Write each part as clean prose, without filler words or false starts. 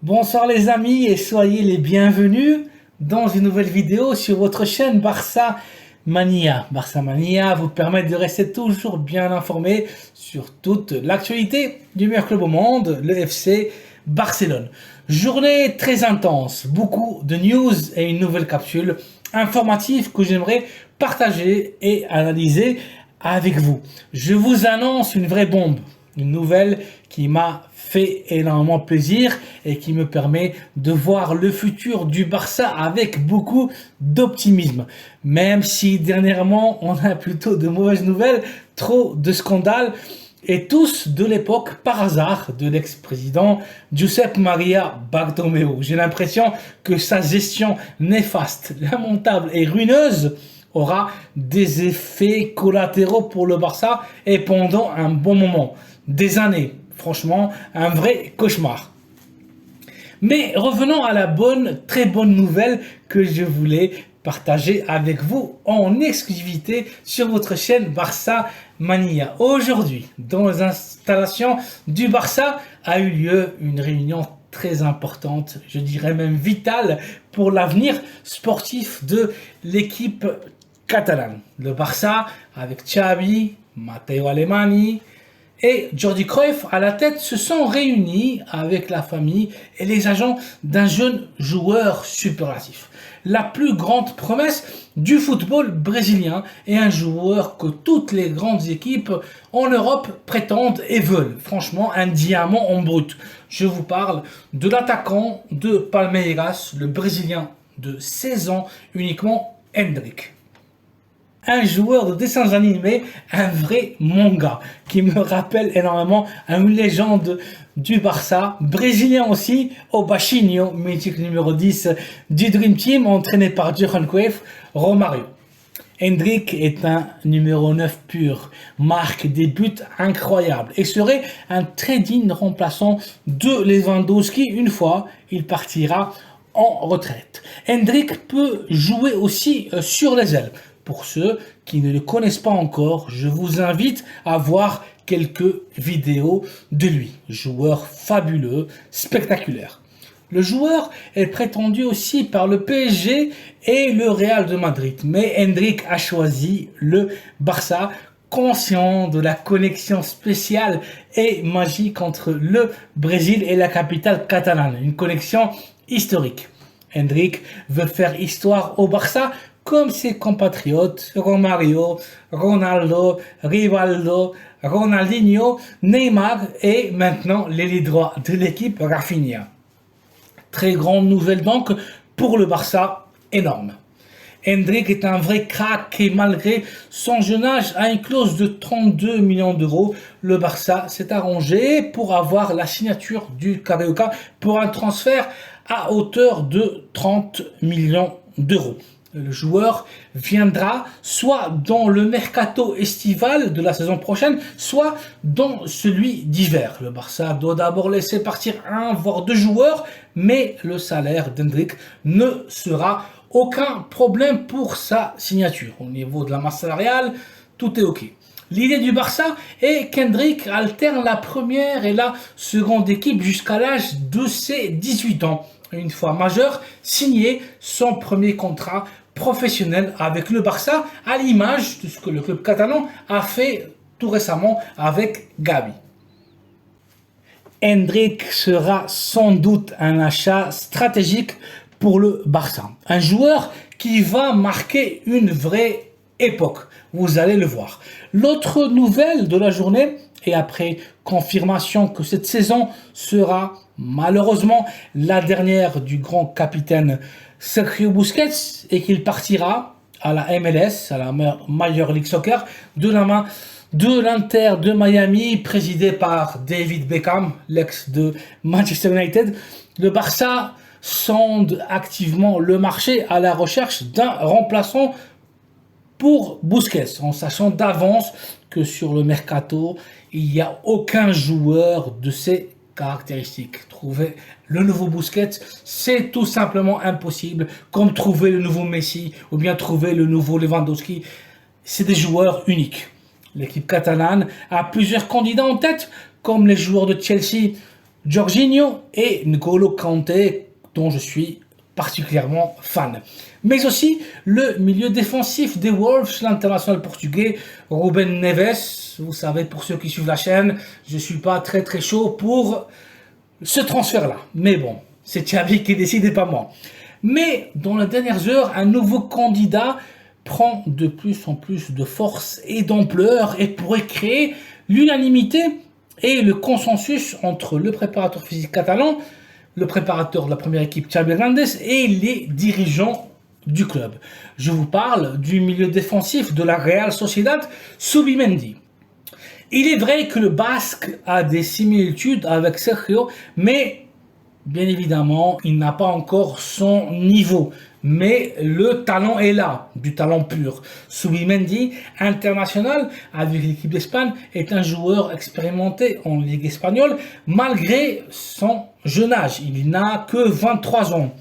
Bonsoir les amis et soyez les bienvenus dans une nouvelle vidéo sur votre chaîne Barça Mania. Barça Mania vous permet de rester toujours bien informé sur toute l'actualité du meilleur club au monde, le FC Barcelone. Journée très intense, beaucoup de news et une nouvelle capsule informative que j'aimerais partager et analyser avec vous. Je vous annonce une vraie bombe, une nouvelle qui m'a fait énormément plaisir et qui me permet de voir le futur du Barça avec beaucoup d'optimisme. Même si dernièrement on a plutôt de mauvaises nouvelles, trop de scandales et tous de l'époque par hasard de l'ex-président Josep Maria Bartomeu. J'ai l'impression que sa gestion néfaste, lamentable et ruineuse aura des effets collatéraux pour le Barça et pendant un bon moment, des années. Franchement, un vrai cauchemar. Mais revenons à la très bonne nouvelle que je voulais partager avec vous en exclusivité sur votre chaîne Barça Mania. Aujourd'hui, dans les installations du Barça, a eu lieu une réunion très importante, je dirais même vitale pour l'avenir sportif de l'équipe catalane. Le Barça, avec Xavi, Matteo Alemany et Jordi Cruyff à la tête, se sont réunis avec la famille et les agents d'un jeune joueur superlatif. La plus grande promesse du football brésilien et un joueur que toutes les grandes équipes en Europe prétendent et veulent. Franchement, un diamant en brut. Je vous parle de l'attaquant de Palmeiras, le Brésilien de 16 ans uniquement, Endrick. Un joueur de dessins animés, un vrai manga, qui me rappelle énormément à une légende du Barça, brésilien aussi, Obachinho, mythique numéro 10 du Dream Team, entraîné par Johan Cruyff, Romario. Endrick est un numéro 9 pur, marque des buts incroyables et serait un très digne remplaçant de Lewandowski une fois il partira en retraite. Endrick peut jouer aussi sur les ailes. Pour ceux qui ne le connaissent pas encore, je vous invite à voir quelques vidéos de lui. Joueur fabuleux, spectaculaire. Le joueur est prétendu aussi par le PSG et le Real de Madrid. Mais Endrick a choisi le Barça, conscient de la connexion spéciale et magique entre le Brésil et la capitale catalane. Une connexion historique. Endrick veut faire histoire au Barça comme ses compatriotes Romario, Ronaldo, Rivaldo, Ronaldinho, Neymar et maintenant l'ailier droit de l'équipe Rafinha. Très grande nouvelle donc pour le Barça, énorme. Endrick est un vrai crack et malgré son jeune âge a une clause de 32 millions d'euros. Le Barça s'est arrangé pour avoir la signature du Carioca pour un transfert à hauteur de 30 millions d'euros. Le joueur viendra soit dans le mercato estival de la saison prochaine, soit dans celui d'hiver. Le Barça doit d'abord laisser partir un voire deux joueurs, mais le salaire d'Endrick ne sera aucun problème pour sa signature. Au niveau de la masse salariale, tout est OK. L'idée du Barça est qu'Endrick alterne la première et la seconde équipe jusqu'à l'âge de ses 18 ans. Une fois majeur, signer son premier contrat professionnel avec le Barça, à l'image de ce que le club catalan a fait tout récemment avec Gavi. Endrick sera sans doute un achat stratégique pour le Barça. Un joueur qui va marquer une vraie époque. Vous allez le voir. L'autre nouvelle de la journée, et après confirmation que cette saison sera malheureusement la dernière du grand capitaine Sergio Busquets et qu'il partira à la MLS, à la Major League Soccer, de la main de l'Inter de Miami, présidé par David Beckham, l'ex de Manchester United. Le Barça sonde activement le marché à la recherche d'un remplaçant pour Busquets, en sachant d'avance que sur le mercato, il n'y a aucun joueur de ces caractéristiques. Trouver le nouveau Busquets, c'est tout simplement impossible, comme trouver le nouveau Messi ou bien trouver le nouveau Lewandowski. C'est des joueurs uniques. L'équipe catalane a plusieurs candidats en tête, comme les joueurs de Chelsea, Jorginho et N'Golo Kanté, dont je suis particulièrement fan. Mais aussi le milieu défensif des Wolves, l'international portugais Ruben Neves. Vous savez, pour ceux qui suivent la chaîne, je ne suis pas très chaud pour ce transfert-là. Mais bon, c'est Xavi qui décide et pas moi. Mais dans les dernières heures, un nouveau candidat prend de plus en plus de force et d'ampleur et pourrait créer l'unanimité et le consensus entre le préparateur physique catalan, le préparateur de la première équipe Xabi Hernandez et les dirigeants du club. Je vous parle du milieu défensif de la Real Sociedad, Zubimendi. Il est vrai que le Basque a des similitudes avec Sergio, mais bien évidemment, il n'a pas encore son niveau. Mais le talent est là, du talent pur. Zubimendi, international avec l'équipe d'Espagne, est un joueur expérimenté en Ligue espagnole malgré son jeune âge. Il n'a que 23 ans.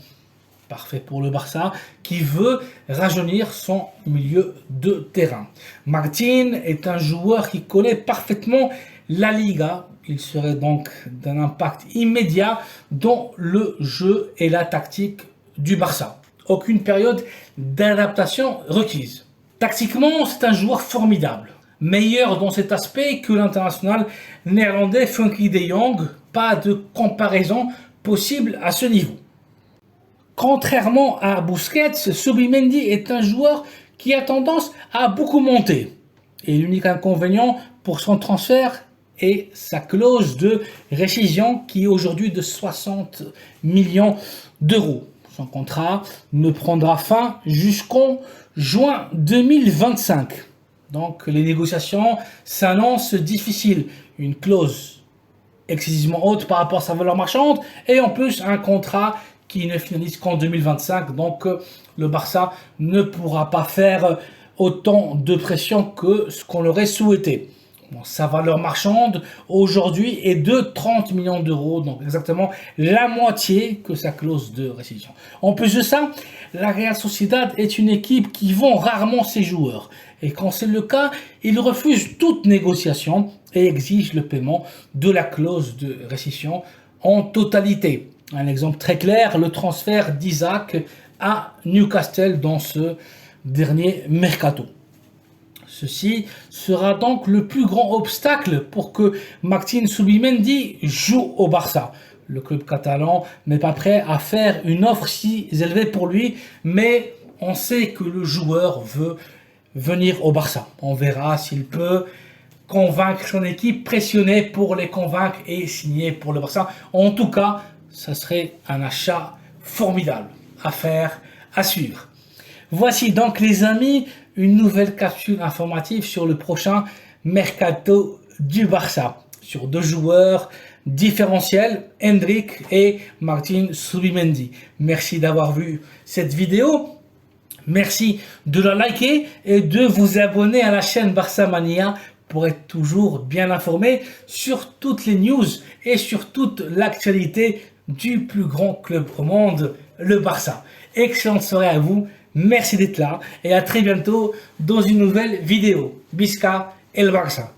Parfait pour le Barça qui veut rajeunir son milieu de terrain. Martin est un joueur qui connaît parfaitement la Liga. Il serait donc d'un impact immédiat dans le jeu et la tactique du Barça. Aucune période d'adaptation requise. Tactiquement, c'est un joueur formidable. Meilleur dans cet aspect que l'international néerlandais Frenkie de Jong. Pas de comparaison possible à ce niveau. Contrairement à Busquets, Zubimendi est un joueur qui a tendance à beaucoup monter. Et l'unique inconvénient pour son transfert est sa clause de rescission qui est aujourd'hui de 60 millions d'euros. Son contrat ne prendra fin jusqu'en juin 2025. Donc les négociations s'annoncent difficiles. Une clause excessivement haute par rapport à sa valeur marchande et en plus un contrat qui ne finalise qu'en 2025. Donc le Barça ne pourra pas faire autant de pression que ce qu'on aurait souhaité. Bon, sa valeur marchande aujourd'hui est de 30 millions d'euros, donc exactement la moitié que sa clause de rescission. En plus de ça, la Real Sociedad est une équipe qui vend rarement ses joueurs. Et quand c'est le cas, il refuse toute négociation et exige le paiement de la clause de rescission en totalité. Un exemple très clair, le transfert d'Isaac à Newcastle dans ce dernier mercato. Ceci sera donc le plus grand obstacle pour que Martin Zubimendi joue au Barça. Le club catalan n'est pas prêt à faire une offre si élevée pour lui, mais on sait que le joueur veut venir au Barça. On verra s'il peut convaincre son équipe, pressionner pour les convaincre et signer pour le Barça. En tout cas, ça serait un achat formidable à faire, à suivre. Voici donc les amis, une nouvelle capsule informative sur le prochain mercato du Barça. Sur deux joueurs différentiels, Endrick et Martin Zubimendi. Merci d'avoir vu cette vidéo. Merci de la liker et de vous abonner à la chaîne Barça Mania pour être toujours bien informé sur toutes les news et sur toute l'actualité du plus grand club au monde, le Barça. Excellente soirée à vous, merci d'être là et à très bientôt dans une nouvelle vidéo. Visca el Barça.